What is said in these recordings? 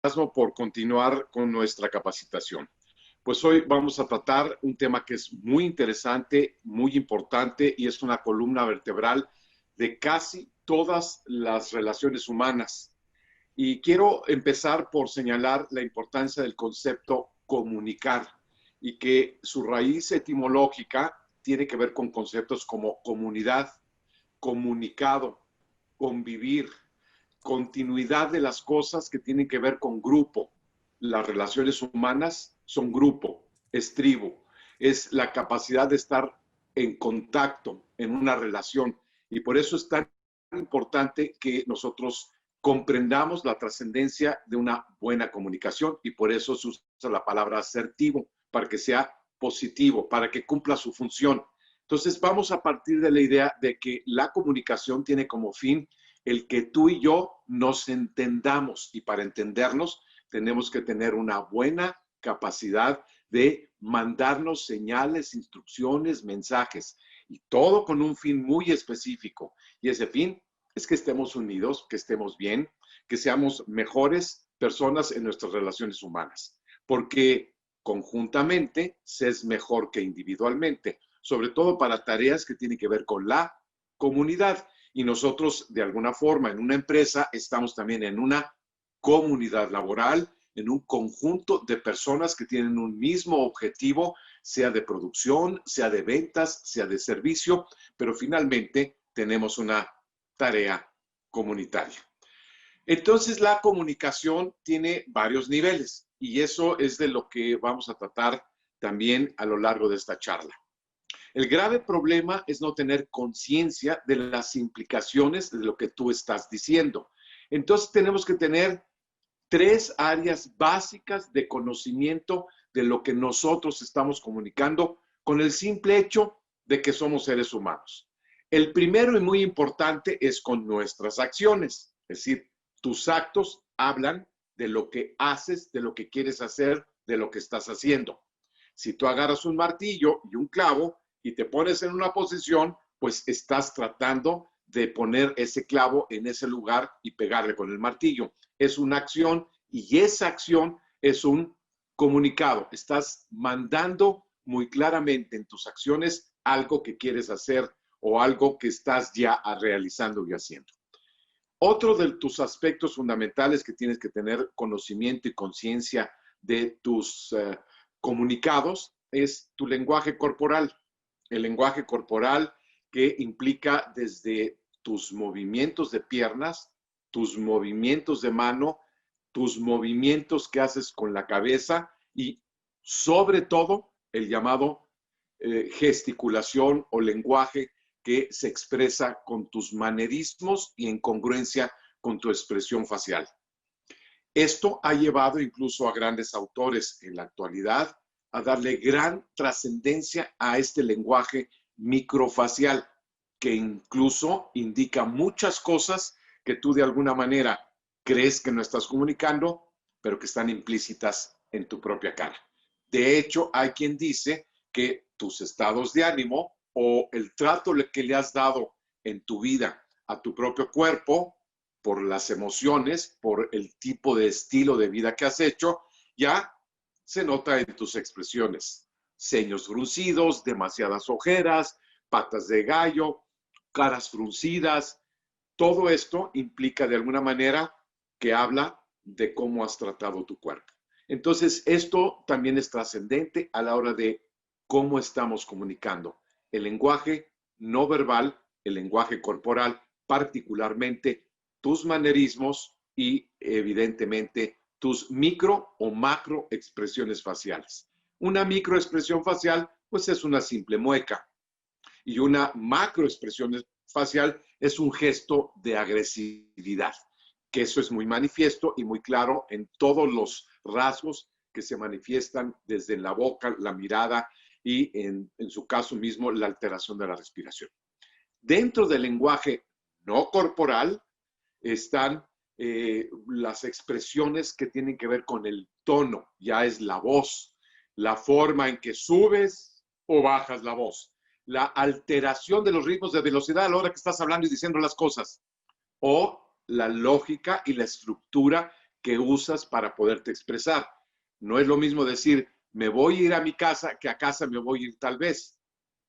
por continuar con nuestra capacitación. Pues hoy vamos a tratar un tema que es muy interesante, muy importante y es una columna vertebral de casi todas las relaciones humanas. Y quiero empezar por señalar la importancia del concepto comunicar y que su raíz etimológica tiene que ver con conceptos como comunidad, comunicado, convivir, continuidad de las cosas que tienen que ver con grupo. Las relaciones humanas son grupo, es tribu, es la capacidad de estar en contacto, en una relación. Y por eso es tan importante que nosotros comprendamos la trascendencia de una buena comunicación y por eso se usa la palabra asertivo, para que sea positivo, para que cumpla su función. Entonces vamos a partir de la idea de que la comunicación tiene como fin el que tú y yo nos entendamos y para entendernos tenemos que tener una buena capacidad de mandarnos señales, instrucciones, mensajes y todo con un fin muy específico. Y ese fin es que estemos unidos, que estemos bien, que seamos mejores personas en nuestras relaciones humanas, porque conjuntamente se es mejor que individualmente, sobre todo para tareas que tienen que ver con la comunidad. Y nosotros, de alguna forma, en una empresa, estamos también en una comunidad laboral, en un conjunto de personas que tienen un mismo objetivo, sea de producción, sea de ventas, sea de servicio, pero finalmente tenemos una tarea comunitaria. Entonces, la comunicación tiene varios niveles y eso es de lo que vamos a tratar también a lo largo de esta charla. El grave problema es no tener conciencia de las implicaciones de lo que tú estás diciendo. Entonces tenemos que tener tres áreas básicas de conocimiento de lo que nosotros estamos comunicando con el simple hecho de que somos seres humanos. El primero y muy importante es con nuestras acciones, es decir, tus actos hablan de lo que haces, de lo que quieres hacer, de lo que estás haciendo. Si tú agarras un martillo y un clavo, y te pones en una posición, pues estás tratando de poner ese clavo en ese lugar y pegarle con el martillo. Es una acción y esa acción es un comunicado. Estás mandando muy claramente en tus acciones algo que quieres hacer o algo que estás ya realizando y haciendo. Otro de tus aspectos fundamentales que tienes que tener conocimiento y conciencia de tus comunicados es tu lenguaje corporal. El lenguaje corporal que implica desde tus movimientos de piernas, tus movimientos de mano, tus movimientos que haces con la cabeza y sobre todo el llamado gesticulación o lenguaje que se expresa con tus manerismos y en congruencia con tu expresión facial. Esto ha llevado incluso a grandes autores en la actualidad a darle gran trascendencia a este lenguaje microfacial, que incluso indica muchas cosas que tú de alguna manera crees que no estás comunicando, pero que están implícitas en tu propia cara. De hecho, hay quien dice que tus estados de ánimo o el trato que le has dado en tu vida a tu propio cuerpo, por las emociones, por el tipo de estilo de vida que has hecho, ya se nota en tus expresiones. Ceños fruncidos, demasiadas ojeras, patas de gallo, caras fruncidas. Todo esto implica de alguna manera que habla de cómo has tratado tu cuerpo. Entonces, esto también es trascendente a la hora de cómo estamos comunicando. El lenguaje no verbal, el lenguaje corporal, particularmente tus manerismos y evidentemente tus micro o macro expresiones faciales. Una microexpresión facial, pues es una simple mueca. Y una macroexpresión facial es un gesto de agresividad, que eso es muy manifiesto y muy claro en todos los rasgos que se manifiestan desde la boca, la mirada y en su caso mismo la alteración de la respiración. Dentro del lenguaje no corporal están las expresiones que tienen que ver con el tono, ya es la voz, la forma en que subes o bajas la voz, la alteración de los ritmos de velocidad a la hora que estás hablando y diciendo las cosas, o la lógica y la estructura que usas para poderte expresar. No es lo mismo decir, me voy a ir a mi casa, que a casa me voy a ir tal vez.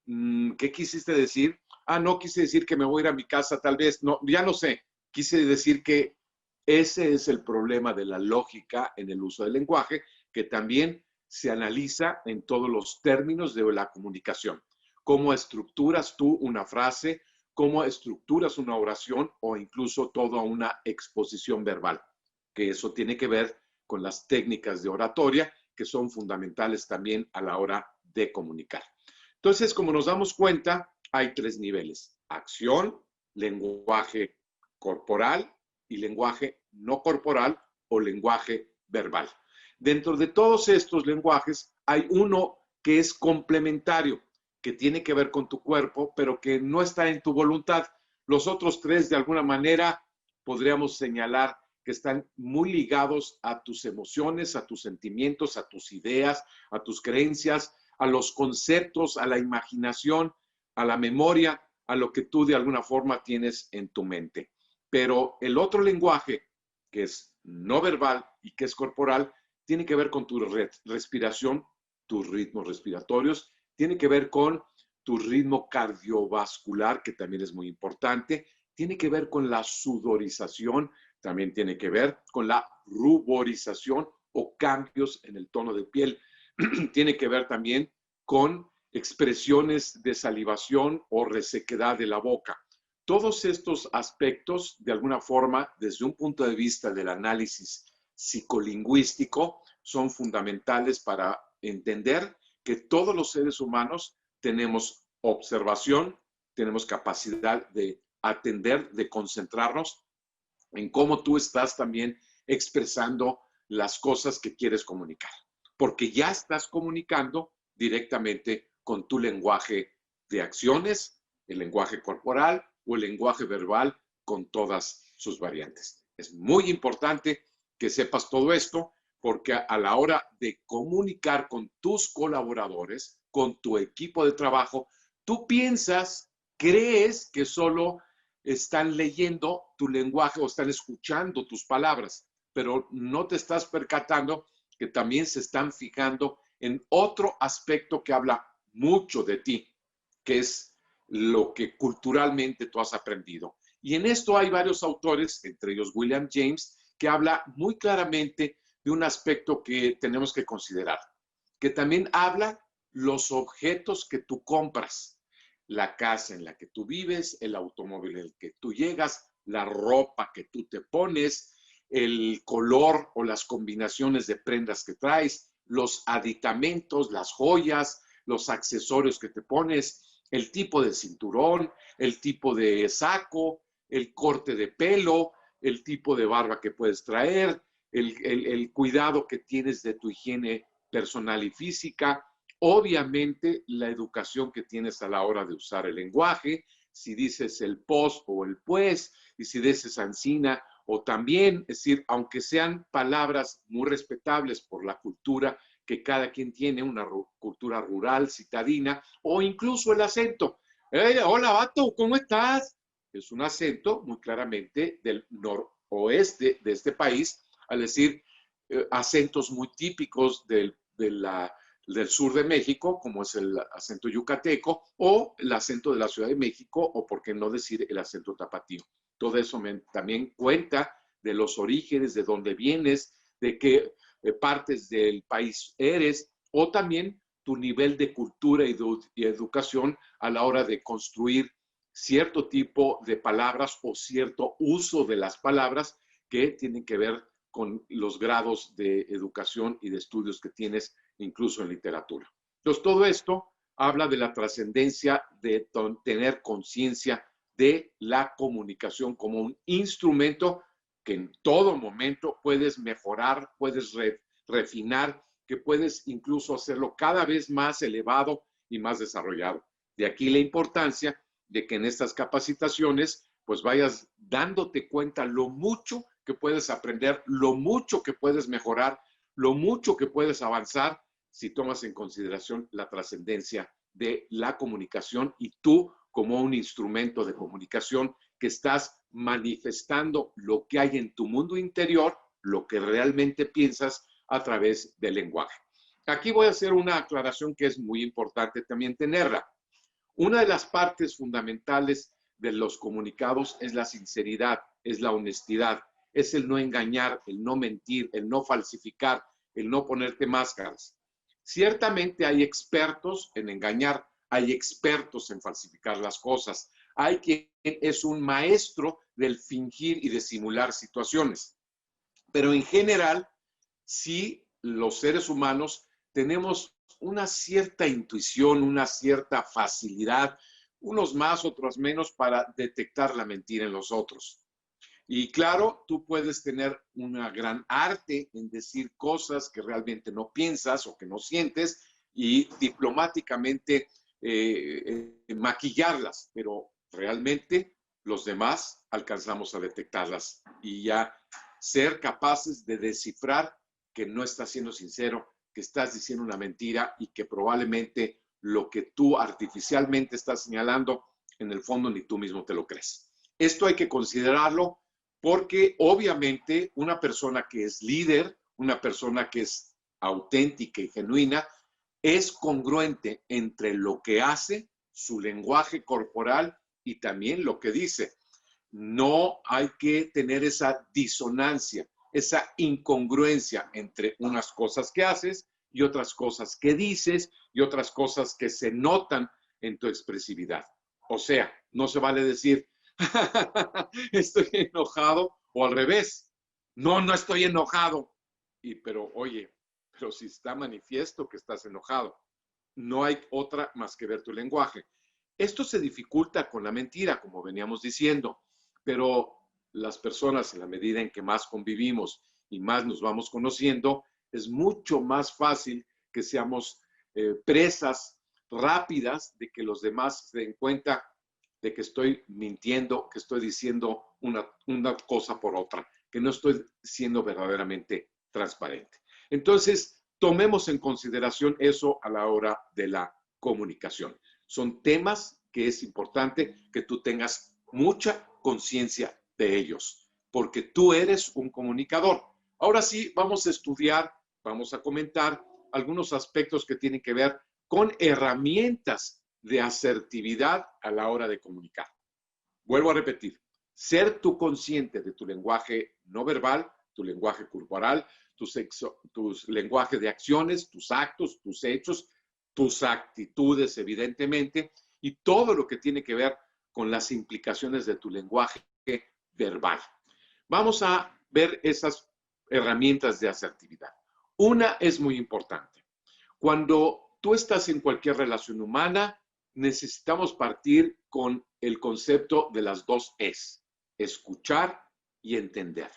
¿Qué quisiste decir? Ah, no quise decir que me voy a ir a mi casa tal vez. No, ya no sé. Quise decir que ese es el problema de la lógica en el uso del lenguaje, que también se analiza en todos los términos de la comunicación. Cómo estructuras tú una frase, cómo estructuras una oración o incluso toda una exposición verbal, que eso tiene que ver con las técnicas de oratoria, que son fundamentales también a la hora de comunicar. Entonces, como nos damos cuenta, hay 3 niveles: acción, lenguaje corporal y lenguaje no corporal o lenguaje verbal. Dentro de todos estos lenguajes hay uno que es complementario, que tiene que ver con tu cuerpo, pero que no está en tu voluntad. Los otros 3, de alguna manera, podríamos señalar que están muy ligados a tus emociones, a tus sentimientos, a tus ideas, a tus creencias, a los conceptos, a la imaginación, a la memoria, a lo que tú de alguna forma tienes en tu mente. Pero el otro lenguaje, que es no verbal y que es corporal, tiene que ver con tu respiración, tus ritmos respiratorios, tiene que ver con tu ritmo cardiovascular, que también es muy importante, tiene que ver con la sudorización, también tiene que ver con la ruborización o cambios en el tono de piel. Tiene que ver también con expresiones de salivación o resequedad de la boca. Todos estos aspectos, de alguna forma, desde un punto de vista del análisis psicolingüístico, son fundamentales para entender que todos los seres humanos tenemos observación, tenemos capacidad de atender, de concentrarnos en cómo tú estás también expresando las cosas que quieres comunicar, porque ya estás comunicando directamente con tu lenguaje de acciones, el lenguaje corporal o el lenguaje verbal con todas sus variantes. Es muy importante que sepas todo esto, porque a la hora de comunicar con tus colaboradores, con tu equipo de trabajo, tú piensas, crees que solo están leyendo tu lenguaje o están escuchando tus palabras, pero no te estás percatando que también se están fijando en otro aspecto que habla mucho de ti, que es lo que culturalmente tú has aprendido. Y en esto hay varios autores, entre ellos William James, que habla muy claramente de un aspecto que tenemos que considerar, que también habla los objetos que tú compras, la casa en la que tú vives, el automóvil en el que tú llegas, la ropa que tú te pones, el color o las combinaciones de prendas que traes, los aditamentos, las joyas, los accesorios que te pones, el tipo de cinturón, el tipo de saco, el corte de pelo, el tipo de barba que puedes traer, el cuidado que tienes de tu higiene personal y física, obviamente la educación que tienes a la hora de usar el lenguaje, si dices el post o el pues, y si dices ancina o también, es decir, aunque sean palabras muy respetables por la cultura que cada quien tiene, una cultura rural, citadina, o incluso el acento. Hey, hola, vato, ¿cómo estás? Es un acento muy claramente del noroeste de este país, al decir acentos muy típicos del sur de México, como es el acento yucateco, o el acento de la Ciudad de México, o por qué no decir el acento tapatío. Todo eso también cuenta de los orígenes, de dónde vienes, de qué partes del país eres, o también tu nivel de cultura y educación a la hora de construir cierto tipo de palabras o cierto uso de las palabras que tienen que ver con los grados de educación y de estudios que tienes incluso en literatura. Entonces, todo esto habla de la trascendencia de tener conciencia de la comunicación como un instrumento que en todo momento puedes mejorar, puedes refinar, que puedes incluso hacerlo cada vez más elevado y más desarrollado. De aquí la importancia de que en estas capacitaciones pues vayas dándote cuenta lo mucho que puedes aprender, lo mucho que puedes mejorar, lo mucho que puedes avanzar si tomas en consideración la trascendencia de la comunicación y tú como un instrumento de comunicación que estás manifestando lo que hay en tu mundo interior lo que realmente piensas a través del lenguaje. Aquí voy a hacer una aclaración que es muy importante también tenerla. Una de las partes fundamentales de los comunicados es la sinceridad, es la honestidad, es el no engañar, el no mentir, el no falsificar, el no ponerte máscaras. Ciertamente hay expertos en engañar, hay expertos en falsificar las cosas, hay quien es un maestro del fingir y de simular situaciones. Pero en general, sí, los seres humanos tenemos una cierta intuición, una cierta facilidad, unos más, otros menos, para detectar la mentira en los otros. Y claro, tú puedes tener una gran arte en decir cosas que realmente no piensas o que no sientes y diplomáticamente maquillarlas, pero realmente los demás alcanzamos a detectarlas y ya ser capaces de descifrar que no estás siendo sincero, que estás diciendo una mentira y que probablemente lo que tú artificialmente estás señalando, en el fondo ni tú mismo te lo crees. Esto hay que considerarlo porque obviamente una persona que es líder, una persona que es auténtica y genuina, es congruente entre lo que hace, su lenguaje corporal y también lo que dice. No hay que tener esa disonancia, esa incongruencia entre unas cosas que haces y otras cosas que dices y otras cosas que se notan en tu expresividad. O sea, no se vale decir, estoy enojado, o al revés, no, no estoy enojado. Pero oye, pero si está manifiesto que estás enojado, no hay otra más que ver tu lenguaje. Esto se dificulta con la mentira, como veníamos diciendo, pero las personas, en la medida en que más convivimos y más nos vamos conociendo, es mucho más fácil que seamos presas rápidas de que los demás se den cuenta de que estoy mintiendo, que estoy diciendo una cosa por otra, que no estoy siendo verdaderamente transparente. Entonces, tomemos en consideración eso a la hora de la comunicación. Son temas que es importante que tú tengas mucha conciencia de ellos, porque tú eres un comunicador. Ahora sí, vamos a estudiar, vamos a comentar algunos aspectos que tienen que ver con herramientas de asertividad a la hora de comunicar. Vuelvo a repetir, ser tú consciente de tu lenguaje no verbal, tu lenguaje corporal, tus lenguajes de acciones, tus actos, tus hechos, tus actitudes, evidentemente, y todo lo que tiene que ver con las implicaciones de tu lenguaje verbal. Vamos a ver esas herramientas de asertividad. Una es muy importante. Cuando tú estás en cualquier relación humana, necesitamos partir con el concepto de las dos Es, escuchar y entender.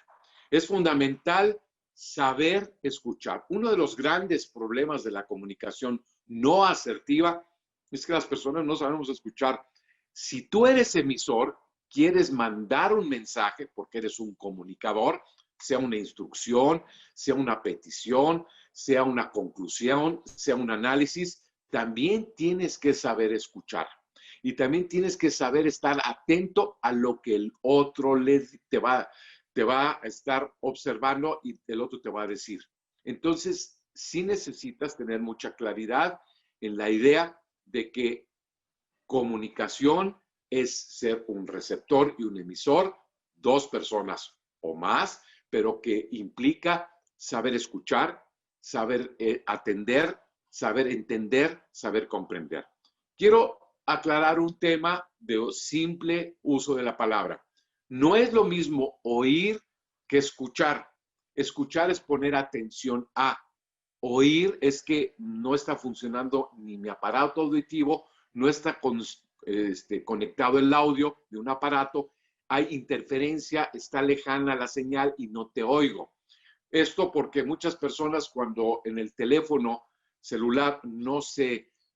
Es fundamental saber escuchar. Uno de los grandes problemas de la comunicación no asertiva es que las personas no sabemos escuchar. Si tú eres emisor, quieres mandar un mensaje porque eres un comunicador, sea una instrucción, sea una petición, sea una conclusión, sea un análisis, también tienes que saber escuchar. Y también tienes que saber estar atento a lo que el otro te va a estar observando y el otro te va a decir. Entonces, sí necesitas tener mucha claridad en la idea de que comunicación es ser un receptor y un emisor, dos personas o más, pero que implica saber escuchar, saber atender, saber entender, saber comprender. Quiero aclarar un tema de simple uso de la palabra. No es lo mismo oír que escuchar. Escuchar es poner atención a. Oír es que no está funcionando ni mi aparato auditivo, no está conectado el audio de un aparato, hay interferencia, está lejana la señal y no te oigo. Esto porque muchas personas cuando en el teléfono celular no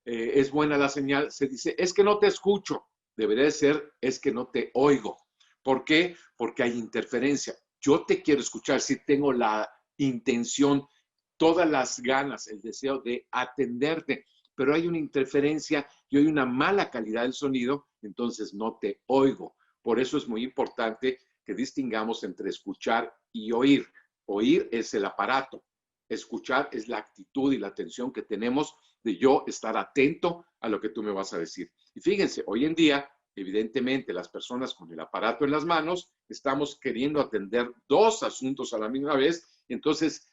es buena la señal, se dice, es que no te escucho. Debería ser, es que no te oigo. ¿Por qué? Porque hay interferencia. Yo te quiero escuchar, si tengo la intención, todas las ganas, el deseo de atenderte, pero hay una interferencia y hay una mala calidad del sonido, entonces no te oigo. Por eso es muy importante que distingamos entre escuchar y oír. Oír es el aparato. Escuchar es la actitud y la atención que tenemos de yo estar atento a lo que tú me vas a decir. Y fíjense, hoy en día, evidentemente, las personas con el aparato en las manos estamos queriendo atender dos asuntos a la misma vez, entonces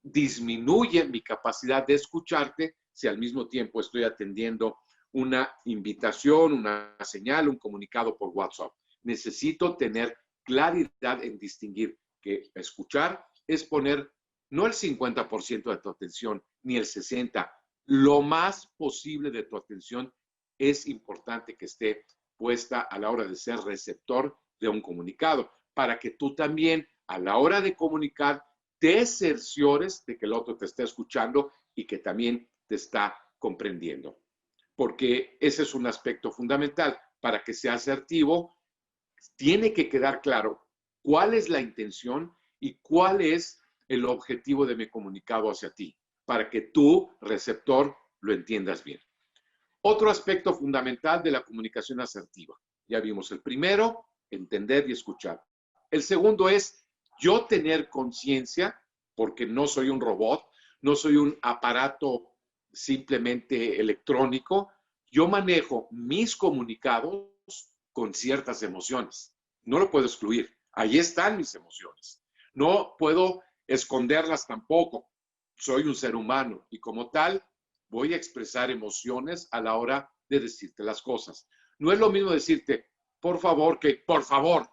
disminuye mi capacidad de escucharte si al mismo tiempo estoy atendiendo una invitación, una señal, un comunicado por WhatsApp. Necesito tener claridad en distinguir que escuchar es poner no el 50% de tu atención, ni el 60%, lo más posible de tu atención es importante que esté puesta a la hora de ser receptor de un comunicado, para que tú también a la hora de comunicar te cerciores de que el otro te está escuchando y que también te está comprendiendo. Porque ese es un aspecto fundamental. Para que sea asertivo, tiene que quedar claro cuál es la intención y cuál es el objetivo de mi comunicado hacia ti, para que tú, receptor, lo entiendas bien. Otro aspecto fundamental de la comunicación asertiva. Ya vimos el primero, entender y escuchar. El segundo es yo tener conciencia, porque no soy un robot, no soy un aparato simplemente electrónico. Yo manejo mis comunicados con ciertas emociones. No lo puedo excluir. Ahí están mis emociones. No puedo esconderlas tampoco. Soy un ser humano y como tal voy a expresar emociones a la hora de decirte las cosas. No es lo mismo decirte, por favor, que por favor.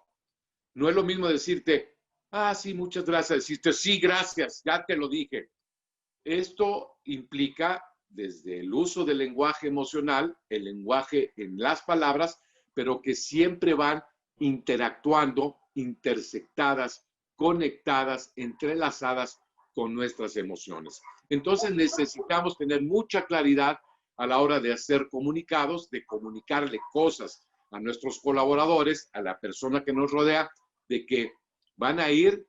No es lo mismo decirte, ah, sí, muchas gracias. Decirte, sí, gracias, ya te lo dije. Esto implica desde el uso del lenguaje emocional, el lenguaje en las palabras, pero que siempre van interactuando, intersectadas, conectadas, entrelazadas con nuestras emociones. Entonces necesitamos tener mucha claridad a la hora de hacer comunicados, de comunicarle cosas a nuestros colaboradores, a la persona que nos rodea, de que van a ir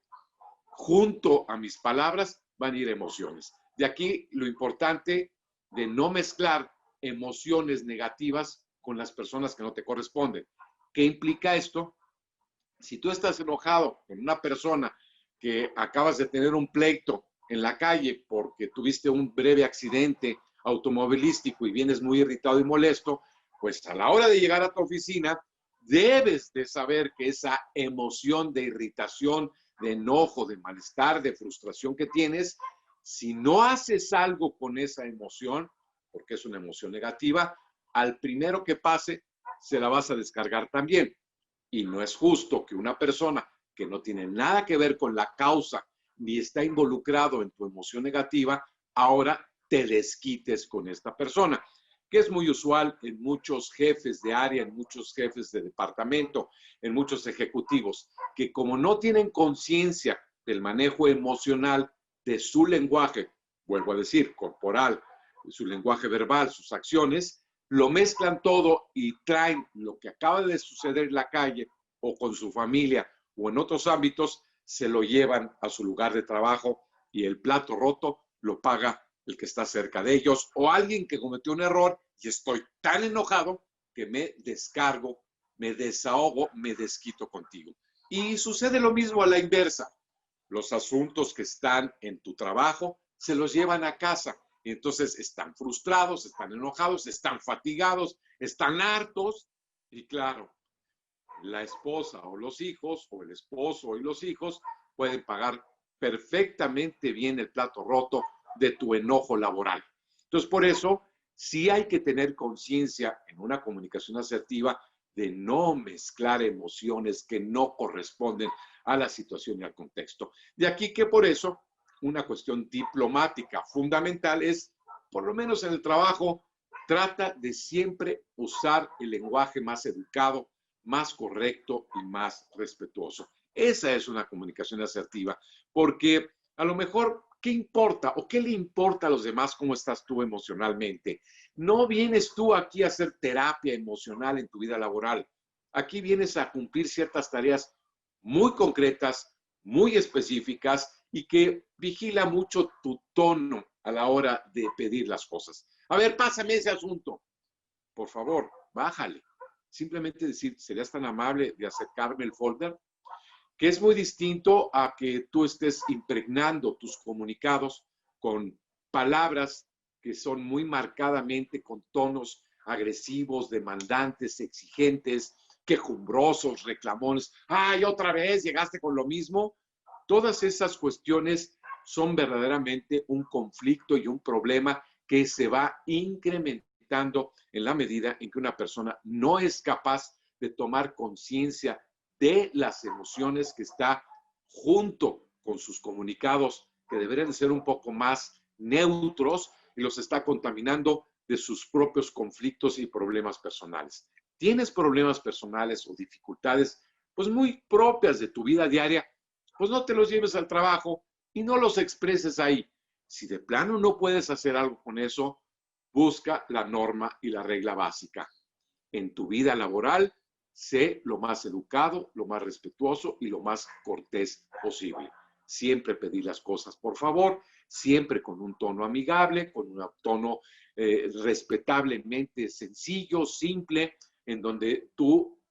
junto a mis palabras, van a ir emociones. De aquí lo importante de no mezclar emociones negativas con las personas que no te corresponden. ¿Qué implica esto? Si tú estás enojado con una persona que acabas de tener un pleito en la calle porque tuviste un breve accidente automovilístico y vienes muy irritado y molesto, pues a la hora de llegar a tu oficina, debes de saber que esa emoción de irritación, de enojo, de malestar, de frustración que tienes, si no haces algo con esa emoción, porque es una emoción negativa, al primero que pase, se la vas a descargar también. Y no es justo que una persona que no tiene nada que ver con la causa ni está involucrado en tu emoción negativa, ahora te desquites con esta persona, que es muy usual en muchos jefes de área, en muchos jefes de departamento, en muchos ejecutivos, que como no tienen conciencia del manejo emocional de su lenguaje, vuelvo a decir, corporal, su lenguaje verbal, sus acciones, lo mezclan todo y traen lo que acaba de suceder en la calle o con su familia o en otros ámbitos, se lo llevan a su lugar de trabajo y el plato roto lo paga el que está cerca de ellos o alguien que cometió un error y estoy tan enojado que me descargo, me desahogo, me desquito contigo. Y sucede lo mismo a la inversa. Los asuntos que están en tu trabajo se los llevan a casa. Y entonces están frustrados, están enojados, están fatigados, están hartos. Y claro, la esposa o los hijos, o el esposo y los hijos, pueden pagar perfectamente bien el plato roto de tu enojo laboral. Entonces, por eso, sí hay que tener conciencia en una comunicación asertiva de no mezclar emociones que no corresponden a la situación y al contexto. De aquí que por eso una cuestión diplomática fundamental es, por lo menos en el trabajo, trata de siempre usar el lenguaje más educado, más correcto y más respetuoso. Esa es una comunicación asertiva, porque a lo mejor, ¿qué importa o qué le importa a los demás cómo estás tú emocionalmente? No vienes tú aquí a hacer terapia emocional en tu vida laboral. Aquí vienes a cumplir ciertas tareas muy concretas, muy específicas y que vigila mucho tu tono a la hora de pedir las cosas. A ver, pásame ese asunto. Por favor, bájale. Simplemente decir, ¿serías tan amable de acercarme el folder? que es muy distinto a que tú estés impregnando tus comunicados con palabras que son muy marcadamente con tonos agresivos, demandantes, exigentes, quejumbrosos, reclamones. ¡Ay, otra vez llegaste con lo mismo! Todas esas cuestiones son verdaderamente un conflicto y un problema que se va incrementando en la medida en que una persona no es capaz de tomar conciencia de las emociones que está junto con sus comunicados, que deberían ser un poco más neutros, y los está contaminando de sus propios conflictos y problemas personales. Tienes problemas personales o dificultades pues muy propias de tu vida diaria, pues no te los lleves al trabajo y no los expreses ahí. Si de plano no puedes hacer algo con eso, busca la norma y la regla básica. En tu vida laboral, sé lo más educado, lo más respetuoso y lo más cortés posible. Siempre pedir las cosas por favor, siempre con un tono amigable, con un tono respetablemente sencillo, simple, en donde tú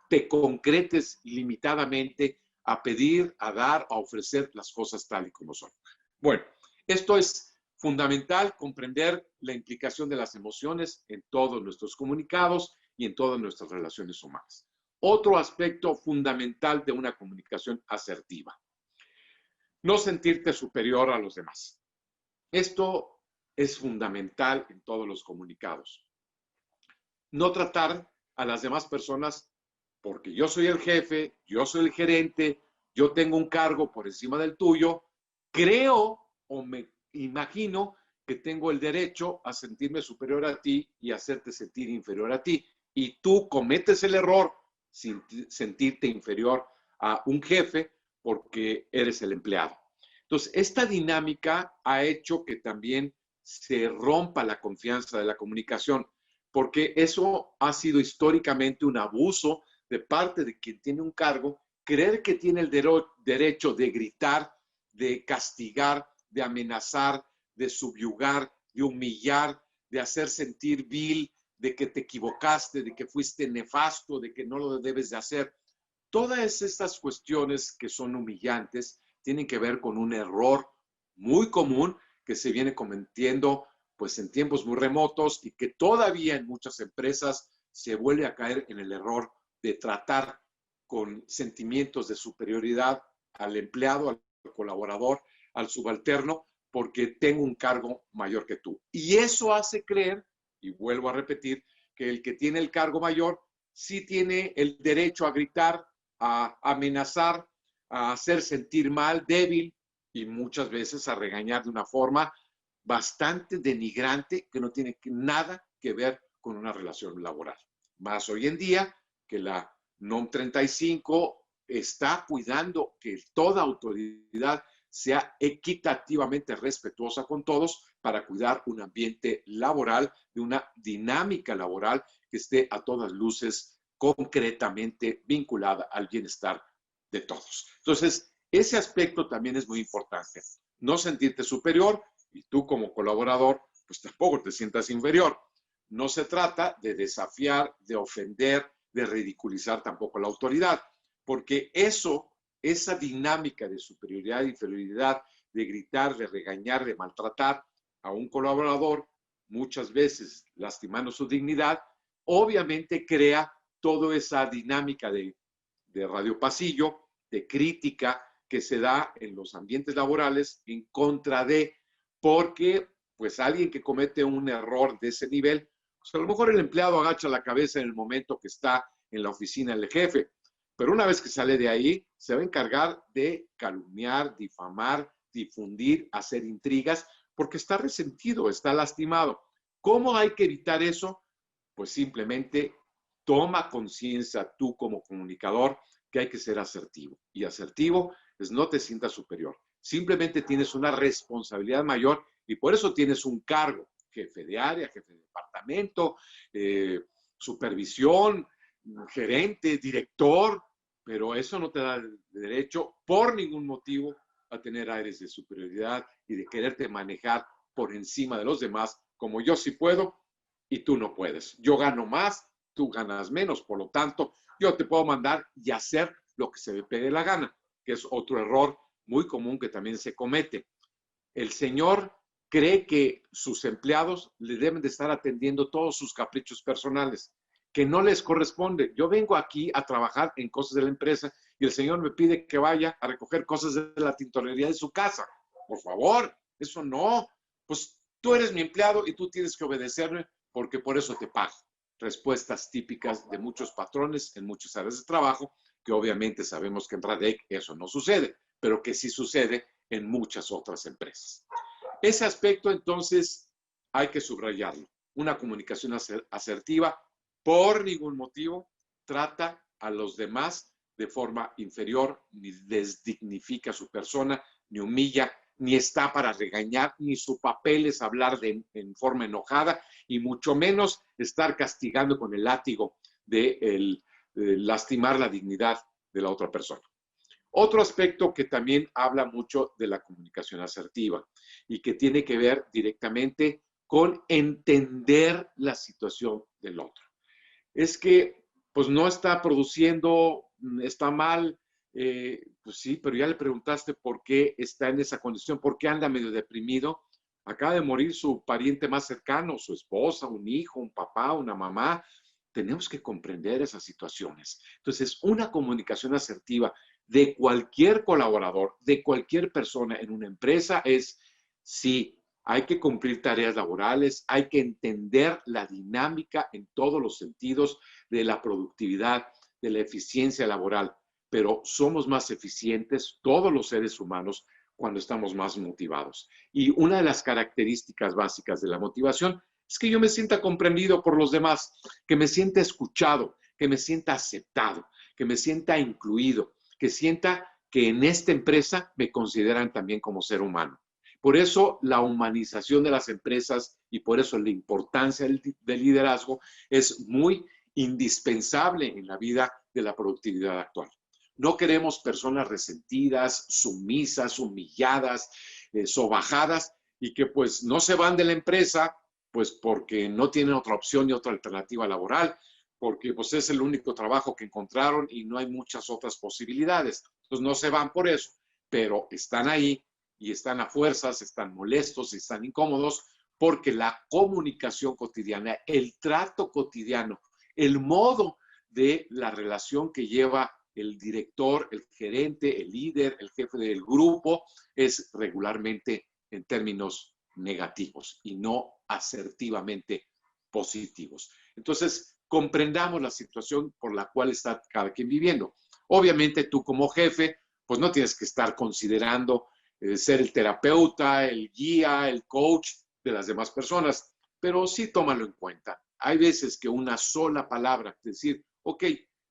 te concretes limitadamente a pedir, a dar, a ofrecer las cosas tal y como son. Bueno, esto es fundamental, comprender la implicación de las emociones en todos nuestros comunicados y en todas nuestras relaciones humanas. Otro aspecto fundamental de una comunicación asertiva: no sentirte superior a los demás. Esto es fundamental en todos los comunicados. No tratar a las demás personas porque yo soy el jefe, yo soy el gerente, yo tengo un cargo por encima del tuyo, creo o me imagino que tengo el derecho a sentirme superior a ti y hacerte sentir inferior a ti. Y tú cometes el error sin sentirte inferior a un jefe porque eres el empleado. Entonces, esta dinámica ha hecho que también se rompa la confianza de la comunicación, porque eso ha sido históricamente un abuso de parte de quien tiene un cargo, creer que tiene el derecho de gritar, de castigar, de amenazar, de subyugar, de humillar, de hacer sentir vil, de que te equivocaste, de que fuiste nefasto, de que no lo debes de hacer. Todas estas cuestiones que son humillantes tienen que ver con un error muy común que se viene cometiendo pues en tiempos muy remotos y que todavía en muchas empresas se vuelve a caer en el error de tratar con sentimientos de superioridad al empleado, al colaborador, al subalterno, porque tengo un cargo mayor que tú. Y eso hace creer, y vuelvo a repetir, que el que tiene el cargo mayor sí tiene el derecho a gritar, a amenazar, a hacer sentir mal, débil, y muchas veces a regañar de una forma bastante denigrante que no tiene nada que ver con una relación laboral. Más hoy en día que la NOM 35 está cuidando que toda autoridad sea equitativamente respetuosa con todos para cuidar un ambiente laboral, de una dinámica laboral que esté a todas luces concretamente vinculada al bienestar de todos. Entonces, ese aspecto también es muy importante. No sentirte superior y tú como colaborador, pues tampoco te sientas inferior. No se trata de desafiar, de ofender, de ridiculizar tampoco la autoridad, porque esa dinámica de superioridad e inferioridad, de gritar, de regañar, de maltratar a un colaborador, muchas veces lastimando su dignidad, obviamente crea toda esa dinámica de radio pasillo, de crítica que se da en los ambientes laborales en contra de, porque pues alguien que comete un error de ese nivel, pues a lo mejor el empleado agacha la cabeza en el momento que está en la oficina del jefe, pero una vez que sale de ahí, se va a encargar de calumniar, difamar, difundir, hacer intrigas, porque está resentido, está lastimado. ¿Cómo hay que evitar eso? Pues simplemente toma conciencia tú como comunicador que hay que ser asertivo. Y asertivo es no te sientas superior. Simplemente tienes una responsabilidad mayor y por eso tienes un cargo, jefe de área, jefe de departamento, supervisión, gerente, director, pero eso no te da el derecho por ningún motivo a tener aires de superioridad y de quererte manejar por encima de los demás, como yo sí puedo y tú no puedes. Yo gano más, tú ganas menos, por lo tanto, yo te puedo mandar y hacer lo que se me pegue la gana. que es otro error muy común que también se comete. El señor cree que sus empleados le deben de estar atendiendo todos sus caprichos personales, que no les corresponde. Yo vengo aquí a trabajar en cosas de la empresa y el señor me pide que vaya a recoger cosas de la tintorería de su casa. Por favor, eso no. Pues tú eres mi empleado y tú tienes que obedecerme porque por eso te pago. Respuestas típicas de muchos patrones en muchas áreas de trabajo, que obviamente sabemos que en Radec eso no sucede, pero que sí sucede en muchas otras empresas. Ese aspecto, entonces, hay que subrayarlo. Una comunicación asertiva, por ningún motivo, trata a los demás de forma inferior, ni desdignifica a su persona, ni humilla, ni está para regañar, ni su papel es hablar en forma enojada, y mucho menos estar castigando con el látigo de lastimar la dignidad de la otra persona. Otro aspecto que también habla mucho de la comunicación asertiva y que tiene que ver directamente con entender la situación del otro. Es que, pues no está produciendo, está mal, pues sí, pero ya le preguntaste por qué está en esa condición, por qué anda medio deprimido. Acaba de morir su pariente más cercano, su esposa, un hijo, un papá, una mamá. Tenemos que comprender esas situaciones. Entonces, una comunicación asertiva de cualquier colaborador, de cualquier persona en una empresa es, sí, hay que cumplir tareas laborales, hay que entender la dinámica en todos los sentidos de la productividad, de la eficiencia laboral, pero somos más eficientes todos los seres humanos cuando estamos más motivados. Y una de las características básicas de la motivación es que yo me sienta comprendido por los demás, que me sienta escuchado, que me sienta aceptado, que me sienta incluido, que sienta que en esta empresa me consideran también como ser humano. Por eso la humanización de las empresas y por eso la importancia del liderazgo es muy indispensable en la vida de la productividad actual. No queremos personas resentidas, sumisas, humilladas, sobajadas y que pues no se van de la empresa pues porque no tienen otra opción ni otra alternativa laboral, porque pues es el único trabajo que encontraron y no hay muchas otras posibilidades. Entonces no se van por eso, pero están ahí y están a fuerzas, están molestos, están incómodos, porque la comunicación cotidiana, el trato cotidiano, el modo de la relación que lleva el director, el gerente, el líder, el jefe del grupo, es regularmente en términos negativos y no asertivamente positivos. Entonces, comprendamos la situación por la cual está cada quien viviendo. Obviamente, tú como jefe, pues no tienes que estar considerando ser el terapeuta, el guía, el coach de las demás personas, pero sí tómalo en cuenta. Hay veces que una sola palabra, es decir, ok,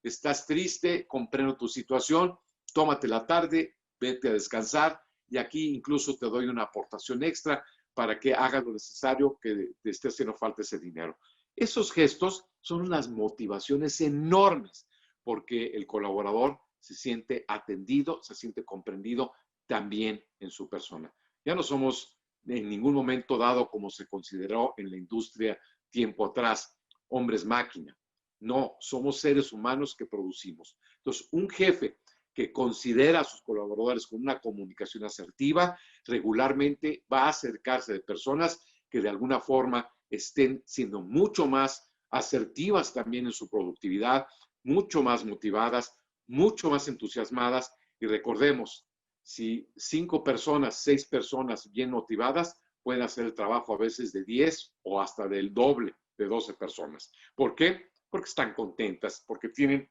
estás triste, comprendo tu situación, tómate la tarde, vete a descansar y aquí incluso te doy una aportación extra para que hagas lo necesario, que te esté haciendo falta ese dinero. Esos gestos son unas motivaciones enormes porque el colaborador se siente atendido, se siente comprendido también en su persona. Ya no somos en ningún momento dado como se consideró en la industria tiempo atrás, hombres máquina. No, somos seres humanos que producimos. Entonces, un jefe que considera a sus colaboradores con una comunicación asertiva, regularmente va a acercarse de personas que de alguna forma estén siendo mucho más asertivas también en su productividad, mucho más motivadas, mucho más entusiasmadas. Y recordemos, si 5 personas, 6 personas bien motivadas pueden hacer el trabajo a veces de 10 o hasta del doble de 12 personas. ¿Por qué? Porque están contentas, porque tienen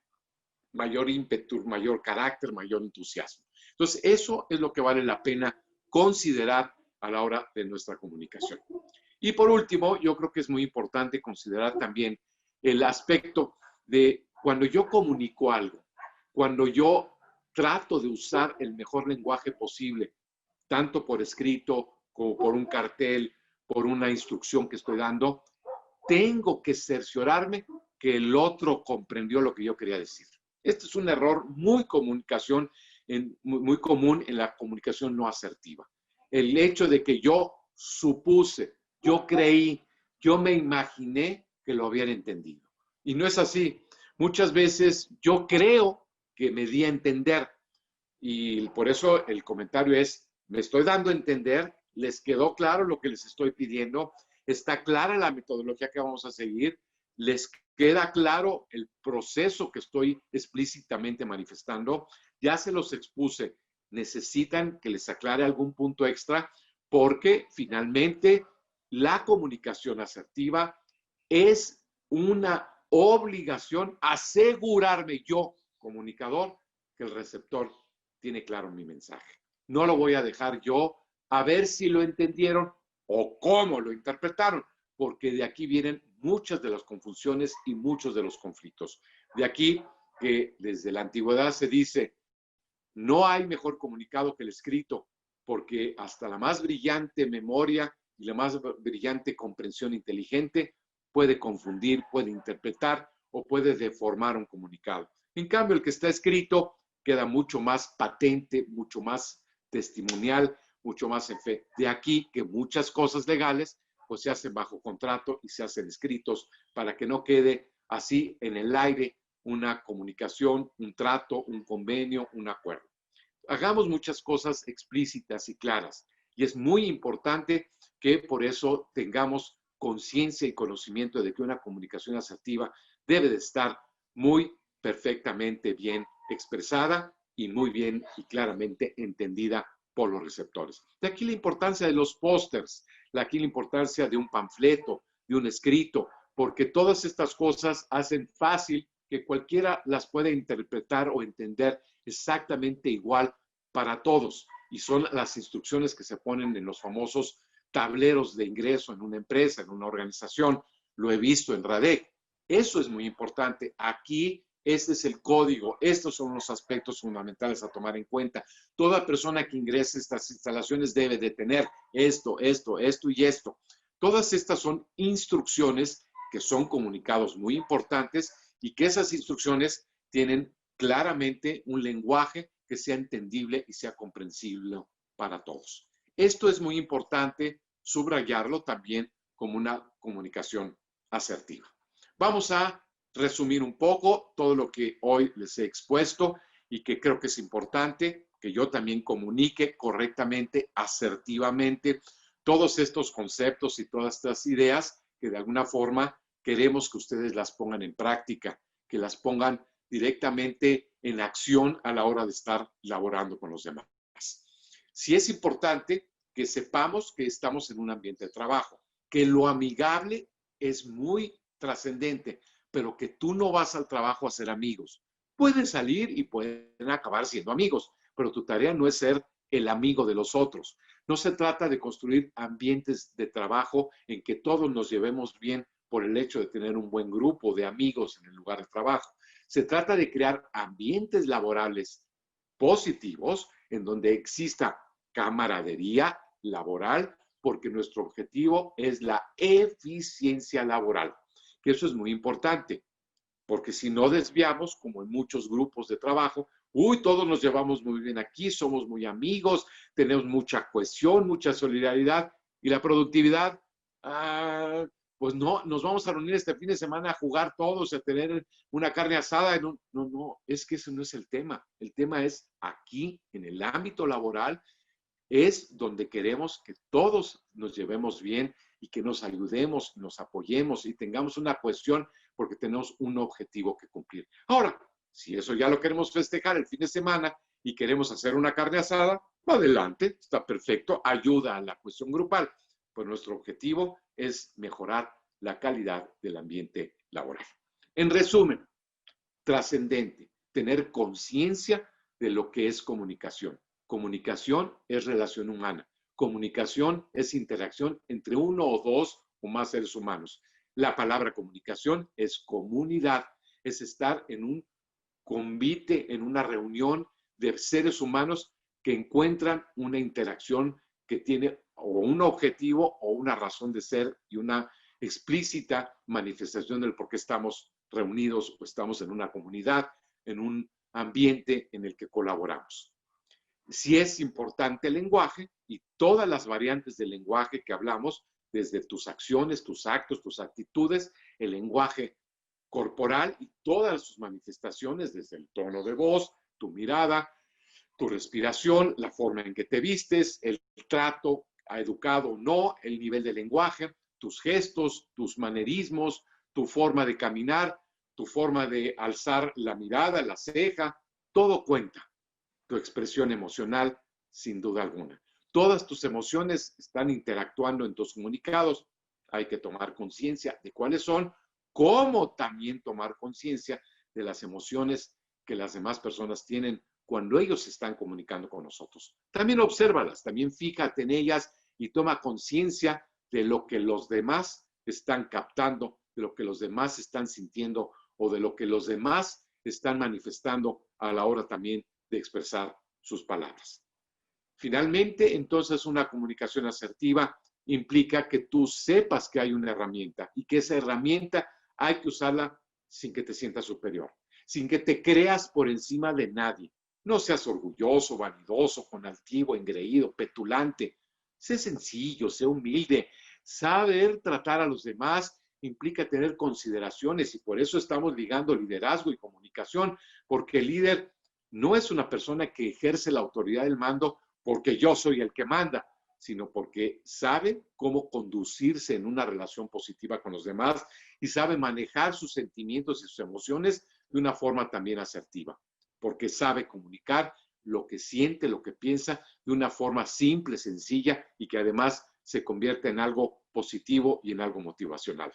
mayor ímpetu, mayor carácter, mayor entusiasmo. Entonces, eso es lo que vale la pena considerar a la hora de nuestra comunicación. Y por último, yo creo que es muy importante considerar también el aspecto de cuando yo comunico algo, cuando yo trato de usar el mejor lenguaje posible, tanto por escrito como por un cartel, por una instrucción que estoy dando, tengo que cerciorarme que el otro comprendió lo que yo quería decir. Este es un error muy común en la comunicación no asertiva. El hecho de que yo supuse, yo creí, yo me imaginé que lo habían entendido. Y no es así. Muchas veces yo creo que me di a entender, Y por eso el comentario es, me estoy dando a entender, les quedó claro lo que les estoy pidiendo, está clara la metodología que vamos a seguir, les queda claro el proceso que estoy explícitamente manifestando, ya se los expuse, necesitan que les aclare algún punto extra porque finalmente la comunicación asertiva es una obligación asegurarme yo, comunicador, que el receptor tiene claro mi mensaje. No lo voy a dejar yo a ver si lo entendieron o cómo lo interpretaron, porque de aquí vienen muchas de las confusiones y muchos de los conflictos. De aquí que desde la antigüedad se dice, no hay mejor comunicado que el escrito, porque hasta la más brillante memoria y la más brillante comprensión inteligente puede confundir, puede interpretar o puede deformar un comunicado. En cambio, el que está escrito queda mucho más patente, mucho más testimonial, mucho más en fe. De aquí que muchas cosas legales pues se hacen bajo contrato y se hacen escritos para que no quede así en el aire una comunicación, un trato, un convenio, un acuerdo. Hagamos muchas cosas explícitas y claras. Y es muy importante que por eso tengamos conciencia y conocimiento de que una comunicación asertiva debe de estar muy perfectamente bien expresada y muy bien y claramente entendida por los receptores. De aquí la importancia de los pósters, de aquí la importancia de un panfleto, de un escrito, porque todas estas cosas hacen fácil que cualquiera las pueda interpretar o entender exactamente igual para todos. Y son las instrucciones que se ponen en los famosos tableros de ingreso en una empresa, en una organización. Lo he visto en RADEC. Eso es muy importante. Aquí, este es el código. Estos son los aspectos fundamentales a tomar en cuenta. Toda persona que ingrese a estas instalaciones debe de tener esto, esto, esto y esto. Todas estas son instrucciones que son comunicados muy importantes y que esas instrucciones tienen claramente un lenguaje que sea entendible y sea comprensible para todos. Esto es muy importante subrayarlo también como una comunicación asertiva. Vamos a resumir un poco todo lo que hoy les he expuesto y que creo que es importante que yo también comunique correctamente, asertivamente, todos estos conceptos y todas estas ideas que de alguna forma queremos que ustedes las pongan en práctica, que las pongan directamente en acción a la hora de estar laborando con los demás. Sí es importante que sepamos que estamos en un ambiente de trabajo, que lo amigable es muy trascendente, pero que tú no vas al trabajo a ser amigos. Pueden salir y pueden acabar siendo amigos, pero tu tarea no es ser el amigo de los otros. No se trata de construir ambientes de trabajo en que todos nos llevemos bien por el hecho de tener un buen grupo de amigos en el lugar de trabajo. Se trata de crear ambientes laborales positivos en donde exista camaradería laboral, porque nuestro objetivo es la eficiencia laboral, que eso es muy importante, porque si no desviamos, como en muchos grupos de trabajo, todos nos llevamos muy bien aquí, somos muy amigos, tenemos mucha cohesión, mucha solidaridad, y la productividad, pues no, nos vamos a reunir este fin de semana a jugar todos, a tener una carne asada. No, es que ese no es el tema. El tema es aquí, en el ámbito laboral, es donde queremos que todos nos llevemos bien y que nos ayudemos, nos apoyemos y tengamos una cohesión porque tenemos un objetivo que cumplir. Ahora, si eso ya lo queremos festejar el fin de semana y queremos hacer una carne asada, adelante, está perfecto, ayuda a la cuestión grupal. Pues nuestro objetivo es mejorar la calidad del ambiente laboral. En resumen, trascendente, tener conciencia de lo que es comunicación. Comunicación es relación humana. Comunicación es interacción entre uno o dos o más seres humanos. La palabra comunicación es comunidad, es estar en un convite, en una reunión de seres humanos que encuentran una interacción que tiene o un objetivo o una razón de ser y una explícita manifestación del por qué estamos reunidos o estamos en una comunidad, en un ambiente en el que colaboramos. Sí es importante el lenguaje y todas las variantes del lenguaje que hablamos, desde tus acciones, tus actos, tus actitudes, el lenguaje corporal y todas sus manifestaciones, desde el tono de voz, tu mirada, tu respiración, la forma en que te vistes, el trato educado o no, el nivel de lenguaje, tus gestos, tus manerismos, tu forma de caminar, tu forma de alzar la mirada, la ceja, todo cuenta. Tu expresión emocional, sin duda alguna. Todas tus emociones están interactuando en tus comunicados. Hay que tomar conciencia de cuáles son, cómo también tomar conciencia de las emociones que las demás personas tienen cuando ellos se están comunicando con nosotros. También obsérvalas, también fíjate en ellas y toma conciencia de lo que los demás están captando, de lo que los demás están sintiendo o de lo que los demás están manifestando a la hora también de expresar sus palabras. Finalmente, entonces, una comunicación asertiva implica que tú sepas que hay una herramienta y que esa herramienta hay que usarla sin que te sientas superior, sin que te creas por encima de nadie. No seas orgulloso, vanidoso, con altivo, engreído, petulante. Sé sencillo, sé humilde. Saber tratar a los demás implica tener consideraciones y por eso estamos ligando liderazgo y comunicación, porque el líder no es una persona que ejerce la autoridad del mando porque yo soy el que manda, sino porque sabe cómo conducirse en una relación positiva con los demás y sabe manejar sus sentimientos y sus emociones de una forma también asertiva, porque sabe comunicar lo que siente, lo que piensa de una forma simple, sencilla y que además se convierte en algo positivo y en algo motivacional.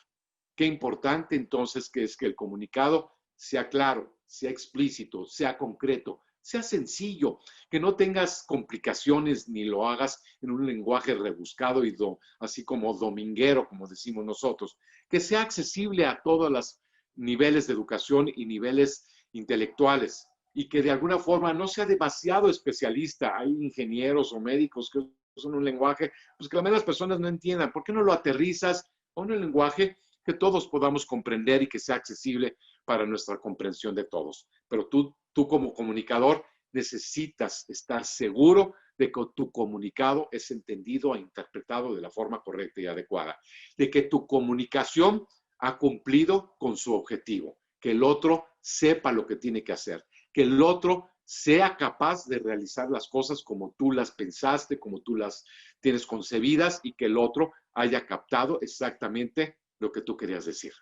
Qué importante entonces que es que el comunicado sea claro, sea explícito, sea concreto, sea sencillo, que no tengas complicaciones ni lo hagas en un lenguaje rebuscado y así como dominguero, como decimos nosotros, que sea accesible a todos los niveles de educación y niveles intelectuales y que de alguna forma no sea demasiado especialista. Hay ingenieros o médicos que usan un lenguaje pues que la mayoría de las personas no entiendan. ¿Por qué no lo aterrizas a un lenguaje que todos podamos comprender y que sea accesible para nuestra comprensión de todos? Pero tú como comunicador necesitas estar seguro de que tu comunicado es entendido e interpretado de la forma correcta y adecuada, de que tu comunicación ha cumplido con su objetivo, que el otro sepa lo que tiene que hacer, que el otro sea capaz de realizar las cosas como tú las pensaste, como tú las tienes concebidas y que el otro haya captado exactamente lo que tú querías decir.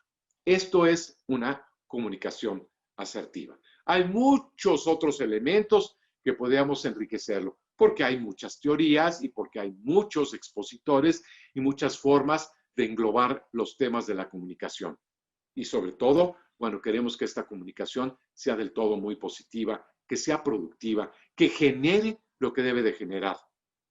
Esto es una comunicación asertiva. Hay muchos otros elementos que podríamos enriquecerlo, porque hay muchas teorías y porque hay muchos expositores y muchas formas de englobar los temas de la comunicación. Y sobre todo, bueno, queremos que esta comunicación sea del todo muy positiva, que sea productiva, que genere lo que debe de generar,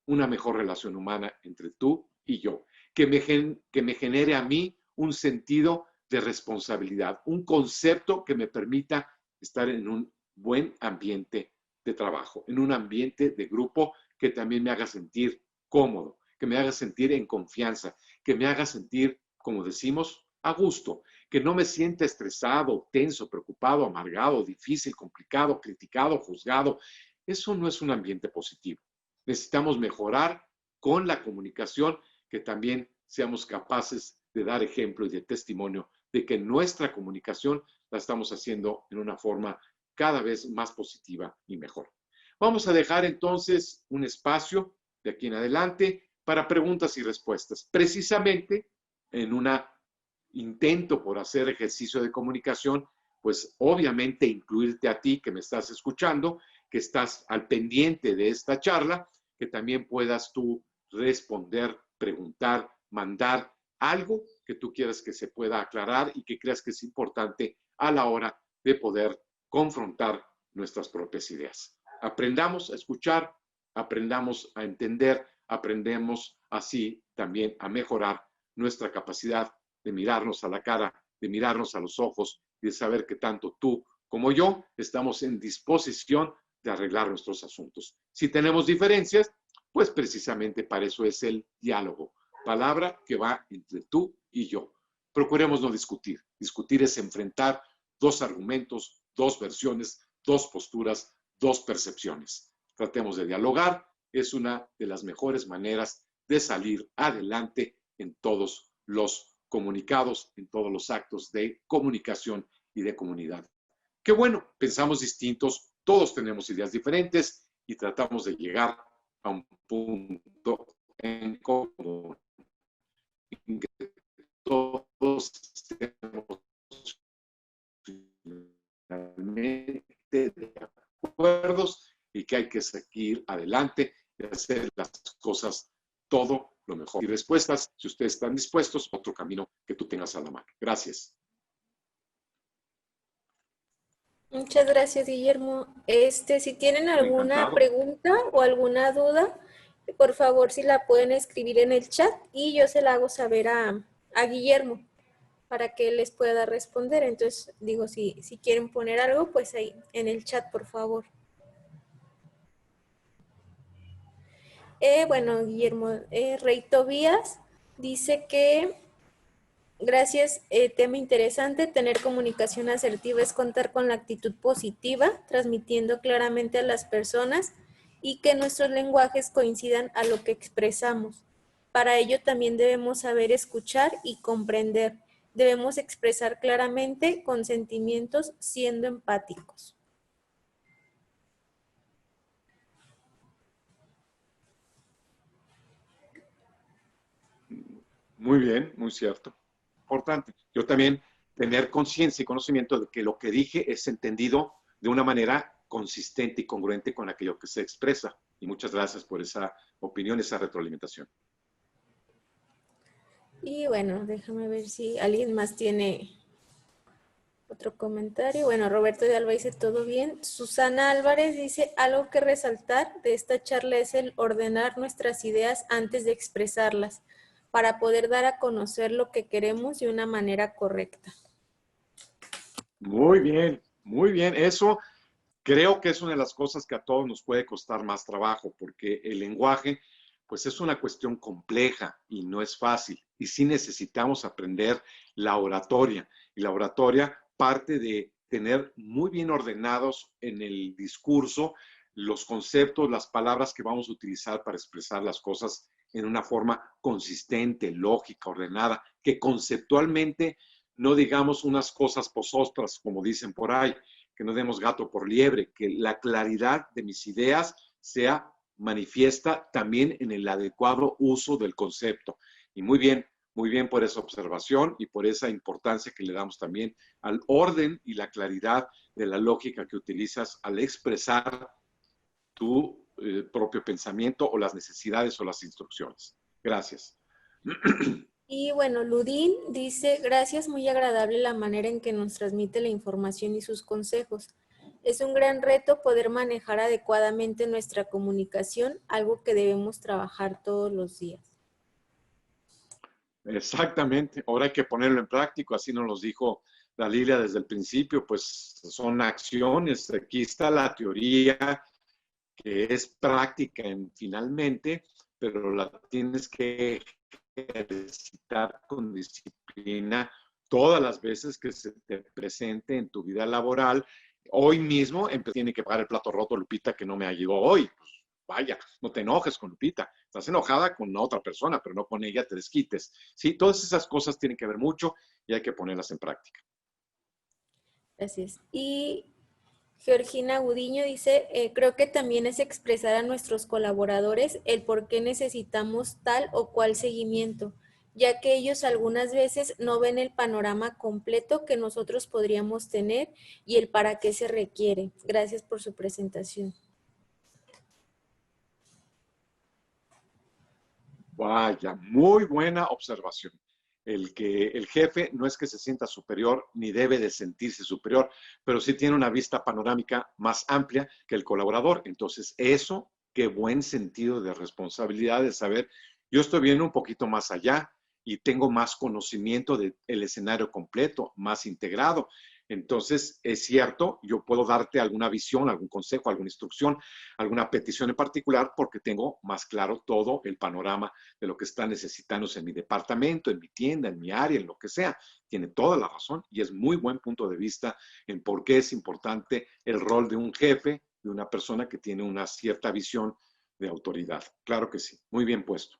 una mejor relación humana entre tú y yo, que me genere a mí un sentido de responsabilidad, un concepto que me permita estar en un buen ambiente de trabajo, en un ambiente de grupo que también me haga sentir cómodo, que me haga sentir en confianza, que me haga sentir, como decimos, a gusto, que no me sienta estresado, tenso, preocupado, amargado, difícil, complicado, criticado, juzgado. Eso no es un ambiente positivo. Necesitamos mejorar con la comunicación, que también seamos capaces de dar ejemplo y de testimonio de que nuestra comunicación la estamos haciendo en una forma cada vez más positiva y mejor. Vamos a dejar entonces un espacio de aquí en adelante para preguntas y respuestas, precisamente en un intento por hacer ejercicio de comunicación, pues obviamente incluirte a ti que me estás escuchando, que estás al pendiente de esta charla, que también puedas tú responder, preguntar, mandar algo que tú quieras que se pueda aclarar y que creas que es importante a la hora de poder confrontar nuestras propias ideas. Aprendamos a escuchar, aprendamos a entender, aprendemos así también a mejorar nuestra capacidad de mirarnos a la cara, de mirarnos a los ojos y de saber que tanto tú como yo estamos en disposición de arreglar nuestros asuntos. Si tenemos diferencias, pues precisamente para eso es el diálogo, palabra que va entre tú y yo. Procuremos no discutir. Discutir es enfrentar dos argumentos, dos versiones, dos posturas, dos percepciones. Tratemos de dialogar. Es una de las mejores maneras de salir adelante en todos los comunicados, en todos los actos de comunicación y de comunidad. Qué bueno, pensamos distintos, todos tenemos ideas diferentes y tratamos de llegar a un punto en común en que todos estemos finalmente de acuerdo y que hay que seguir adelante y hacer las cosas todo lo mejor. Y respuestas, si ustedes están dispuestos, otro camino que tú tengas a la mano. Gracias. Muchas gracias, Guillermo. Si tienen alguna Encantado. pregunta o alguna duda, por favor, si la pueden escribir en el chat y yo se la hago saber a Guillermo para que él les pueda responder. Entonces, digo, si quieren poner algo, pues ahí en el chat, por favor. Bueno, Guillermo, Rey Tobías dice que gracias, tema interesante. Tener comunicación asertiva es contar con la actitud positiva, transmitiendo claramente a las personas y que nuestros lenguajes coincidan a lo que expresamos. Para ello también debemos saber escuchar y comprender. Debemos expresar claramente con sentimientos, siendo empáticos. Muy bien, muy cierto. Importante. Yo también tener conciencia y conocimiento de que lo que dije es entendido de una manera consistente y congruente con aquello que se expresa. Y muchas gracias por esa opinión, esa retroalimentación. Y bueno, déjame ver si alguien más tiene otro comentario. Bueno, Roberto de Alba dice todo bien. Susana Álvarez dice algo que resaltar de esta charla es el ordenar nuestras ideas antes de expresarlas para poder dar a conocer lo que queremos de una manera correcta. Muy bien, muy bien. Eso creo que es una de las cosas que a todos nos puede costar más trabajo, porque el lenguaje, pues es una cuestión compleja y no es fácil. Y sí necesitamos aprender la oratoria. Y la oratoria parte de tener muy bien ordenados en el discurso los conceptos, las palabras que vamos a utilizar para expresar las cosas en una forma consistente, lógica, ordenada, que conceptualmente no digamos unas cosas posostras, como dicen por ahí, que no demos gato por liebre, que la claridad de mis ideas sea manifiesta también en el adecuado uso del concepto. Y muy bien por esa observación y por esa importancia que le damos también al orden y la claridad de la lógica que utilizas al expresar tu propio pensamiento o las necesidades o las instrucciones. Gracias. Y bueno, Ludín dice, gracias, muy agradable la manera en que nos transmite la información y sus consejos. Es un gran reto poder manejar adecuadamente nuestra comunicación, algo que debemos trabajar todos los días. Exactamente, ahora hay que ponerlo en práctico, así nos lo dijo la Lilia desde el principio, pues son acciones, aquí está la teoría que es práctica finalmente, pero la tienes que ejercitar con disciplina todas las veces que se te presente en tu vida laboral. Hoy mismo tiene que pagar el plato roto Lupita que no me ayudó hoy. Pues vaya, no te enojes con Lupita. Estás enojada con otra persona, pero no con ella te desquites. Sí, todas esas cosas tienen que ver mucho y hay que ponerlas en práctica. Gracias. Y Georgina Gudiño dice, creo que también es expresar a nuestros colaboradores el por qué necesitamos tal o cual seguimiento, ya que ellos algunas veces no ven el panorama completo que nosotros podríamos tener y el para qué se requiere. Gracias por su presentación. Vaya, muy buena observación. El que el jefe no es que se sienta superior ni debe de sentirse superior, pero sí tiene una vista panorámica más amplia que el colaborador. Entonces, eso, qué buen sentido de responsabilidad de saber, yo estoy viendo un poquito más allá y tengo más conocimiento del escenario completo, más integrado. Entonces, es cierto, yo puedo darte alguna visión, algún consejo, alguna instrucción, alguna petición en particular, porque tengo más claro todo el panorama de lo que está necesitándose en mi departamento, en mi tienda, en mi área, en lo que sea. Tiene toda la razón y es muy buen punto de vista en por qué es importante el rol de un jefe, de una persona que tiene una cierta visión de autoridad. Claro que sí, muy bien puesto.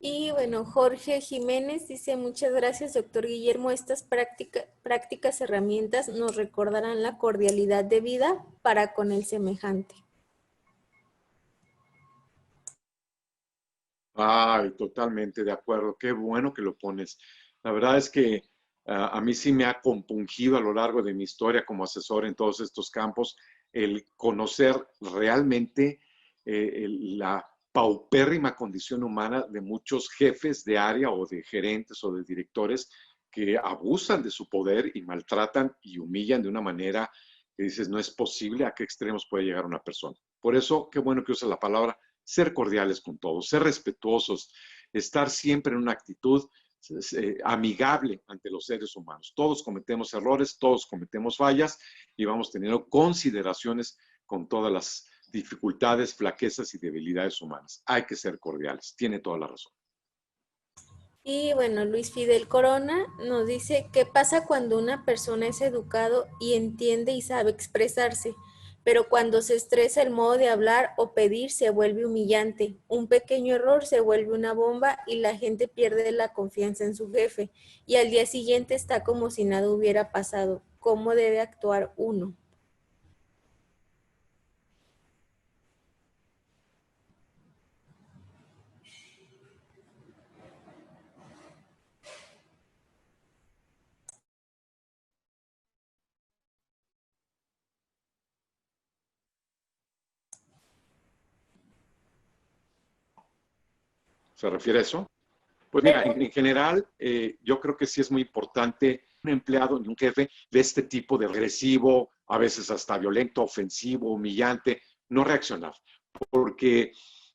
Y bueno, Jorge Jiménez dice, muchas gracias, doctor Guillermo. Estas prácticas herramientas nos recordarán la cordialidad de vida para con el semejante. Ay, totalmente de acuerdo. Qué bueno que lo pones. La verdad es que a mí sí me ha compungido a lo largo de mi historia como asesor en todos estos campos el conocer realmente la paupérrima condición humana de muchos jefes de área o de gerentes o de directores que abusan de su poder y maltratan y humillan de una manera que dices, no es posible a qué extremos puede llegar una persona. Por eso, qué bueno que usa la palabra ser cordiales con todos, ser respetuosos, estar siempre en una actitud amigable ante los seres humanos. Todos cometemos errores, todos cometemos fallas y vamos teniendo consideraciones con todas las dificultades, flaquezas y debilidades humanas. Hay que ser cordiales, tiene toda la razón. Y bueno, Luis Fidel Corona nos dice, ¿qué pasa cuando una persona es educado y entiende y sabe expresarse? Pero cuando se estresa el modo de hablar o pedir se vuelve humillante. Un pequeño error se vuelve una bomba y la gente pierde la confianza en su jefe. Y al día siguiente está como si nada hubiera pasado. ¿Cómo debe actuar uno? ¿Se refiere a eso? Pues mira, en general, yo creo que sí es muy importante un empleado ni un jefe de este tipo de agresivo, a veces hasta violento, ofensivo, humillante, no reaccionar, porque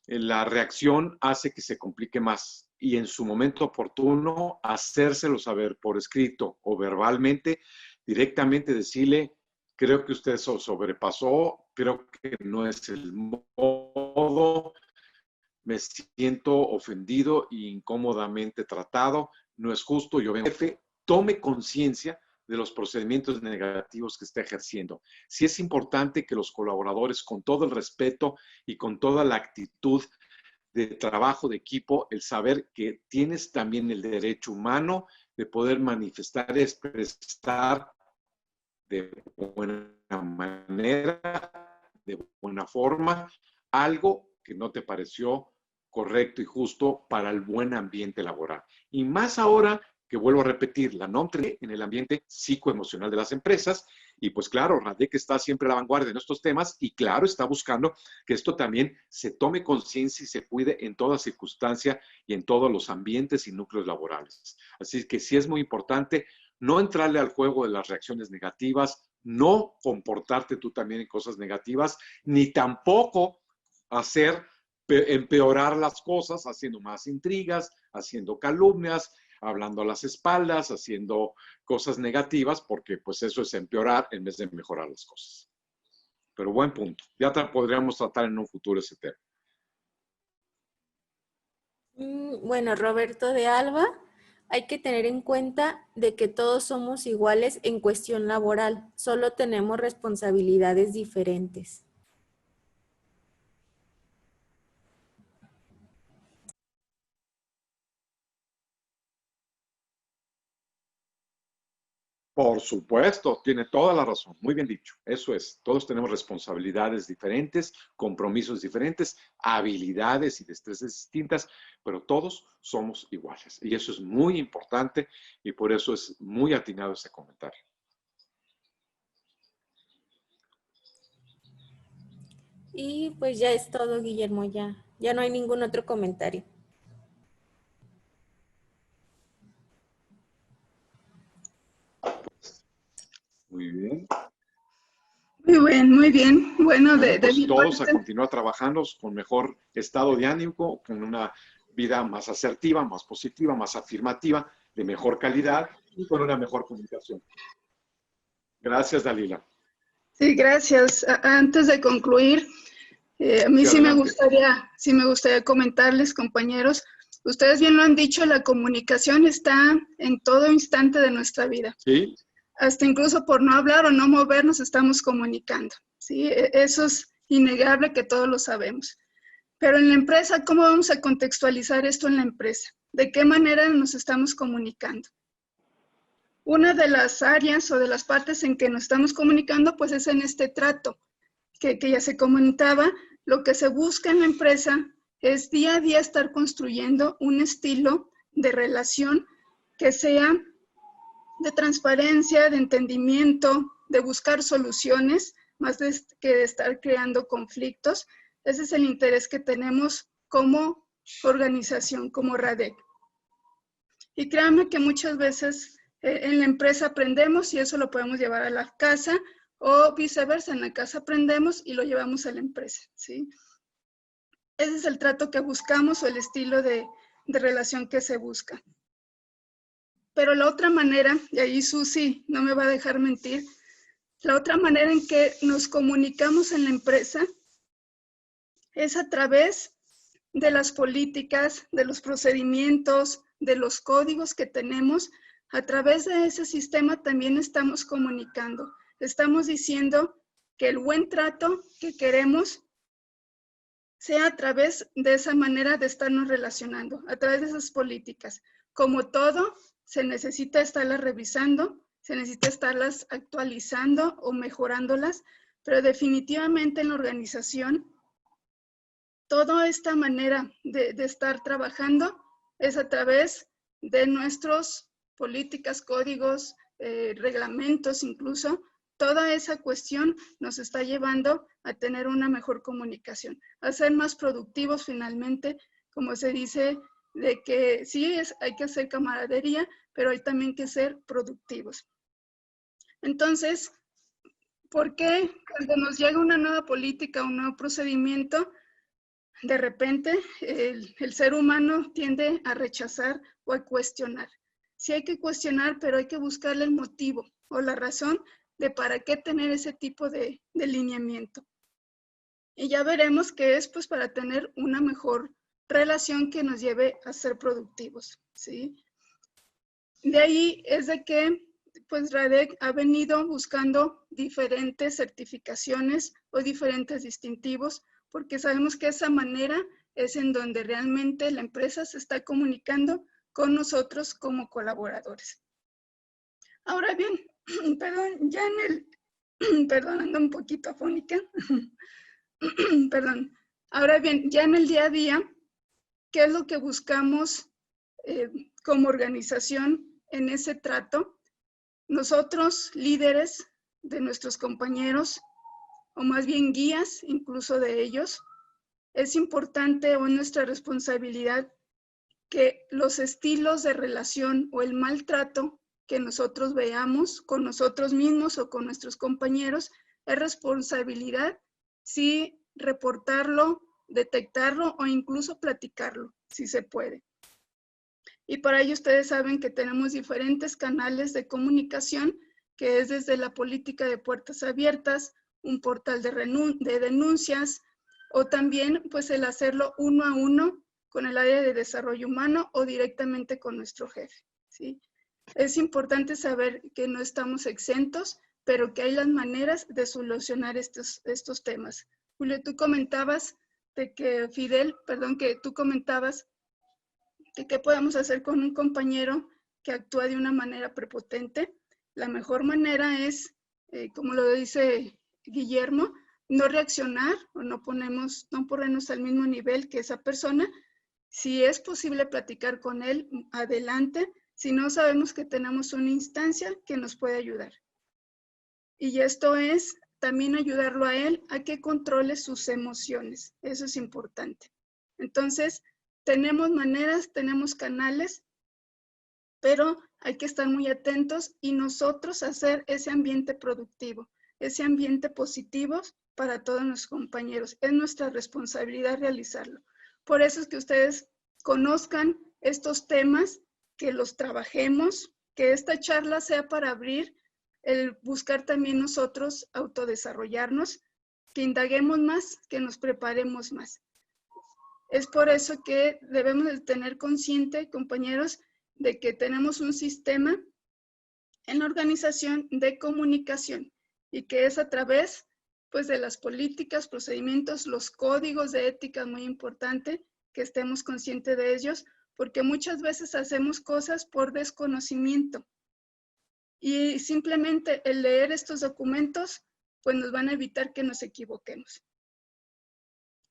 la reacción hace que se complique más y en su momento oportuno hacérselo saber por escrito o verbalmente, directamente decirle, creo que usted sobrepasó, creo que no es el modo, me siento ofendido e incómodamente tratado, no es justo, yo vengo, jefe, tome conciencia de los procedimientos negativos que está ejerciendo. Sí es importante que los colaboradores, con todo el respeto y con toda la actitud de trabajo de equipo, el saber que tienes también el derecho humano de poder manifestar, expresar de buena manera, de buena forma, algo que no te pareció correcto y justo para el buen ambiente laboral. Y más ahora que vuelvo a repetir, la NOM 3 en el ambiente psicoemocional de las empresas, y pues claro, RADEC está siempre a la vanguardia en estos temas y claro, está buscando que esto también se tome conciencia y se cuide en toda circunstancia y en todos los ambientes y núcleos laborales. Así que sí es muy importante no entrarle al juego de las reacciones negativas, no comportarte tú también en cosas negativas, ni tampoco empeorar las cosas haciendo más intrigas, haciendo calumnias, hablando a las espaldas, haciendo cosas negativas, porque pues eso es empeorar en vez de mejorar las cosas. Pero buen punto. Ya podríamos tratar en un futuro ese tema. Bueno, Roberto de Alba, hay que tener en cuenta de que todos somos iguales en cuestión laboral, solo tenemos responsabilidades diferentes. Por supuesto, tiene toda la razón. Muy bien dicho. Eso es. Todos tenemos responsabilidades diferentes, compromisos diferentes, habilidades y destrezas distintas, pero todos somos iguales. Y eso es muy importante y por eso es muy atinado ese comentario. Y pues ya es todo, Guillermo, ya no hay ningún otro comentario. Muy bien. Muy bien, muy bien. Bueno, Pues de mi todos a parte, continuar trabajando con mejor estado de ánimo, con una vida más asertiva, más positiva, más afirmativa, de mejor calidad y con una mejor comunicación. Gracias, Dalila. sí, gracias. Antes de concluir, a mí Sí, sí me adelante. gustaría comentarles, compañeros, ustedes bien lo han dicho, la comunicación está en todo instante de nuestra vida. Sí, Hasta incluso por no hablar o no movernos estamos comunicando. ¿Sí? Eso es innegable que todos lo sabemos. Pero en la empresa, ¿cómo vamos a contextualizar esto en la empresa? ¿De qué manera nos estamos comunicando? Una de las áreas o de las partes en que nos estamos comunicando, pues es en este trato, que ya se comentaba, lo que se busca en la empresa es día a día estar construyendo un estilo de relación que sea de transparencia, de entendimiento, de buscar soluciones, más que de estar creando conflictos. Ese es el interés que tenemos como organización, como RADEC. Y créanme que muchas veces en la empresa aprendemos y eso lo podemos llevar a la casa, o viceversa, en la casa aprendemos y lo llevamos a la empresa, ¿sí? Ese es el trato que buscamos o el estilo de relación que se busca. Pero la otra manera, y ahí Susi no me va a dejar mentir, la otra manera en que nos comunicamos en la empresa es a través de las políticas, de los procedimientos, de los códigos que tenemos. A través de ese sistema también estamos comunicando. Estamos diciendo que el buen trato que queremos sea a través de esa manera de estarnos relacionando, a través de esas políticas. Como todo, se necesita estarlas revisando, se necesita estarlas actualizando o mejorándolas, pero definitivamente en la organización, toda esta manera de estar trabajando es a través de nuestras políticas, códigos, reglamentos incluso. Toda esa cuestión nos está llevando a tener una mejor comunicación, a ser más productivos finalmente, como se dice, de que sí hay que hacer camaradería, pero hay también que ser productivos. Entonces, ¿por qué cuando nos llega una nueva política, un nuevo procedimiento, de repente el ser humano tiende a rechazar o a cuestionar? Sí hay que cuestionar, pero hay que buscarle el motivo o la razón de para qué tener ese tipo de lineamiento. Y ya veremos que es pues para tener una mejor relación que nos lleve a ser productivos, ¿sí? De ahí es de que pues RADEC ha venido buscando diferentes certificaciones o diferentes distintivos, porque sabemos que esa manera es en donde realmente la empresa se está comunicando con nosotros como colaboradores. Ahora bien, perdón, ya en el, perdón, ando un poquito afónica, perdón. Ahora bien, ya en el día a día, ¿qué es lo que buscamos como organización en ese trato? Nosotros, líderes de nuestros compañeros, o más bien guías incluso de ellos, es importante o es nuestra responsabilidad que los estilos de relación o el maltrato que nosotros veamos con nosotros mismos o con nuestros compañeros, es responsabilidad sí reportarlo, detectarlo o incluso platicarlo, si se puede. Y para ello ustedes saben que tenemos diferentes canales de comunicación, que es desde la política de puertas abiertas, un portal de denuncias, o también pues el hacerlo uno a uno con el área de desarrollo humano o directamente con nuestro jefe, ¿sí? Es importante saber que no estamos exentos, pero que hay las maneras de solucionar estos temas. Julio, tú comentabas de que, Fidel, perdón, que tú comentabas de qué podemos hacer con un compañero que actúa de una manera prepotente. La mejor manera es, como lo dice Guillermo, no reaccionar o no ponernos al mismo nivel que esa persona. Si es posible platicar con él, adelante. Si no, sabemos que tenemos una instancia que nos puede ayudar. Y esto es también ayudarlo a él a que controle sus emociones. Eso es importante. Entonces, tenemos maneras, tenemos canales, pero hay que estar muy atentos y nosotros hacer ese ambiente productivo, ese ambiente positivo para todos nuestros compañeros. Es nuestra responsabilidad realizarlo. Por eso es que ustedes conozcan estos temas, que los trabajemos, que esta charla sea para abrir el buscar también nosotros autodesarrollarnos, que indaguemos más, que nos preparemos más. Es por eso que debemos de tener consciente, compañeros, de que tenemos un sistema en la organización de comunicación y que es a través pues, de las políticas, procedimientos, los códigos de ética, muy importante que estemos conscientes de ellos, porque muchas veces hacemos cosas por desconocimiento y simplemente el leer estos documentos pues nos van a evitar que nos equivoquemos.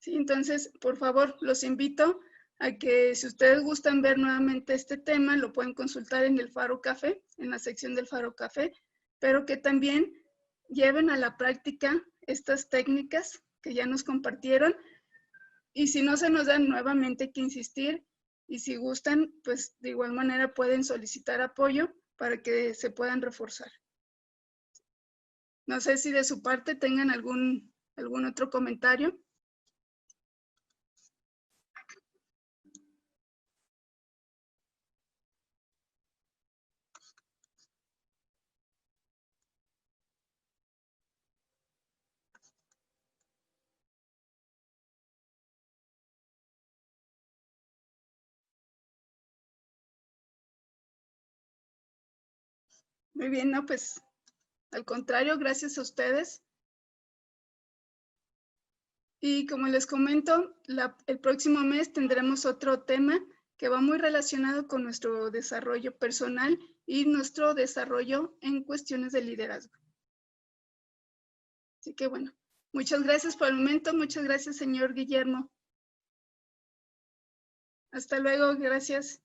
¿sí? Entonces, por favor, los invito a que si ustedes gustan ver nuevamente este tema, lo pueden consultar en el Faro Café, en la sección del Faro Café, pero que también lleven a la práctica estas técnicas que ya nos compartieron, y si no se nos dan nuevamente que insistir, y si gustan, pues de igual manera pueden solicitar apoyo para que se puedan reforzar. No sé si de su parte tengan algún otro comentario. Muy bien, no, pues al contrario, gracias a ustedes. Y como les comento, el próximo mes tendremos otro tema que va muy relacionado con nuestro desarrollo personal y nuestro desarrollo en cuestiones de liderazgo. Así que bueno, muchas gracias por el momento. Muchas gracias, señor Guillermo. Hasta luego, gracias.